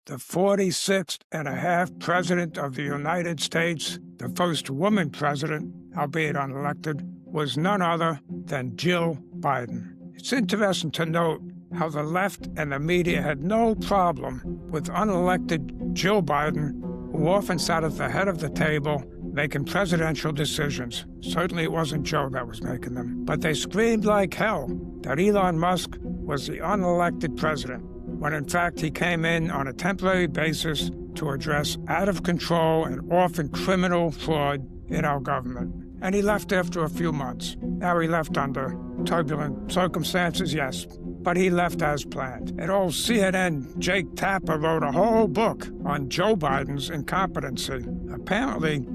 the 46th and a half President of the United States, the first woman president, albeit unelected, was none other than Jill Biden. It's interesting to note how the left and the media had no problem with unelected Jill Biden, who often sat at the head of the table making presidential decisions. Certainly it wasn't Joe that was making them. But they screamed like hell that Elon Musk was the unelected president, when in fact he came in on a temporary basis to address out-of-control and often criminal fraud in our government. And he left after a few months. Now he left under turbulent circumstances, yes, but he left as planned. And old CNN Jake Tapper wrote a whole book on Joe Biden's incompetency. Apparently,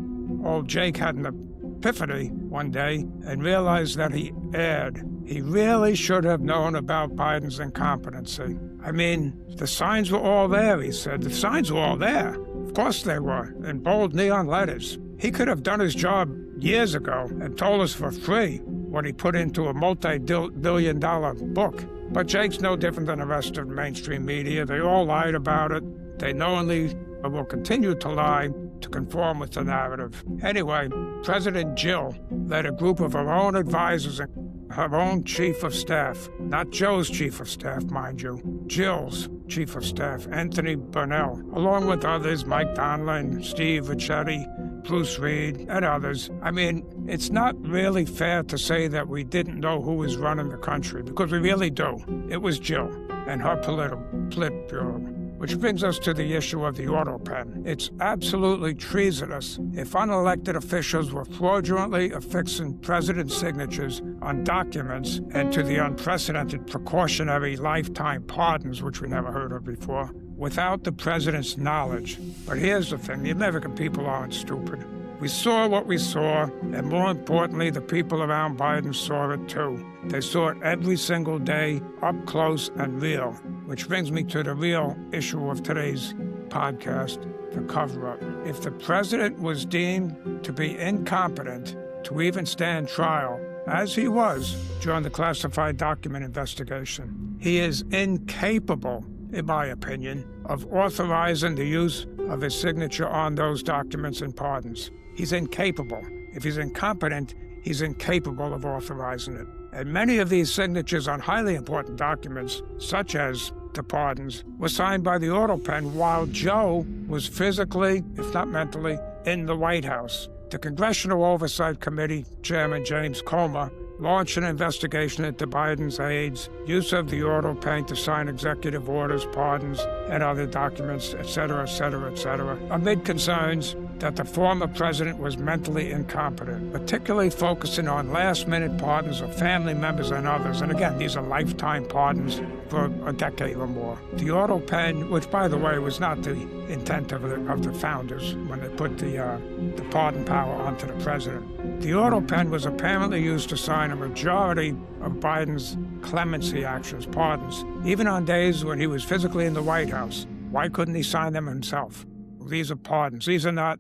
old Jake had an epiphany one day and realized that he erred. He really should have known about Biden's incompetency. I mean, the signs were all there, he said. The signs were all there. Of course they were, in bold neon letters. He could have done his job years ago and told us for free what he put into a multi-billion-dollar book. But Jake's no different than the rest of the mainstream media. They all lied about it. They knowingly will continue to lie to conform with the narrative. Anyway, President Jill led a group of her own advisors and her own chief of staff, not Joe's chief of staff, mind you, Jill's chief of staff, Anthony Burnell, along with others, Mike Donlin, Steve Ricchetti, Bruce Reed, and others. I mean, it's not really fair to say that we didn't know who was running the country, because we really do. It was Jill and her Politburo. Which brings us to the issue of the auto pen. It's absolutely treasonous if unelected officials were fraudulently affixing president's signatures on documents and to the unprecedented precautionary lifetime pardons, which we never heard of before, without the president's knowledge. But here's the thing, the American people aren't stupid. We saw what we saw, and more importantly, the people around Biden saw it too. They saw it every single day, up close and real. Which brings me to the real issue of today's podcast, the cover-up. If the president was deemed to be incompetent to even stand trial, as he was during the classified document investigation, he is incapable, in my opinion, of authorizing the use of his signature on those documents and pardons. He's incapable. If he's incompetent, he's incapable of authorizing it. And many of these signatures on highly important documents, such as the pardons, were signed by the auto pen while Joe was physically, if not mentally, in the White House. The Congressional Oversight Committee Chairman James Comer launched an investigation into Biden's aides' use of the auto pen to sign executive orders, pardons, and other documents, etc., etc., etc., amid concerns that the former president was mentally incompetent, particularly focusing on last-minute pardons of family members and others. And again, these are lifetime pardons for a decade or more. The auto pen, which, by the way, was not the intent of the founders when they put the pardon power onto the president. The auto pen was apparently used to sign a majority of Biden's clemency actions, pardons, even on days when he was physically in the White House. Why couldn't he sign them himself? Well, these are pardons. These are not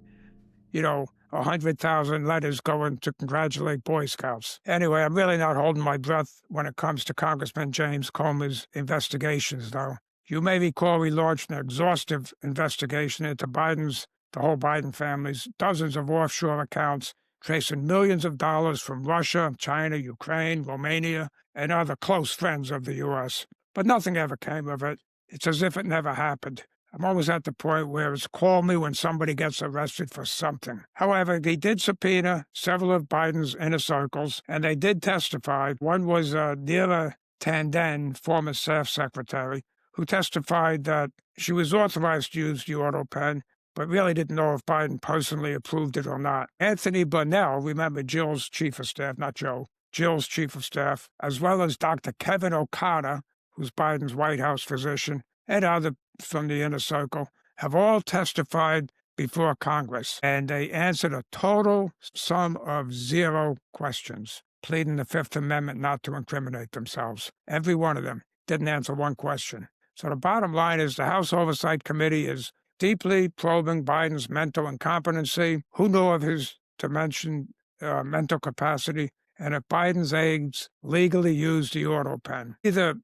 100,000 letters going to congratulate Boy Scouts. Anyway, I'm really not holding my breath when it comes to Congressman James Comer's investigations, though. You may recall we launched an exhaustive investigation into the whole Biden family's dozens of offshore accounts, tracing millions of dollars from Russia, China, Ukraine, Romania, and other close friends of the U.S. But nothing ever came of it. It's as if it never happened. I'm always at the point where it's call me when somebody gets arrested for something. However, he did subpoena several of Biden's inner circles, and they did testify. One was Neera Tanden, former staff secretary, who testified that she was authorized to use the auto pen, but really didn't know if Biden personally approved it or not. Anthony Burnell, remember Jill's chief of staff, not Joe, Jill's chief of staff, as well as Dr. Kevin O'Connor, who's Biden's White House physician, and others from the inner circle, have all testified before Congress, and they answered a total sum of 0 questions, pleading the Fifth Amendment not to incriminate themselves. Every one of them didn't answer one question. So the bottom line is the House Oversight Committee is deeply probing Biden's mental incompetency, who knew of his, to mention, mental capacity, and if Biden's aides legally used the auto pen. Either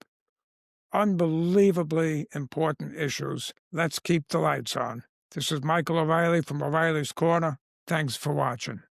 unbelievably important issues. Let's keep the lights on. This is Michael O'Reilly from O'Reilly's Corner. Thanks for watching.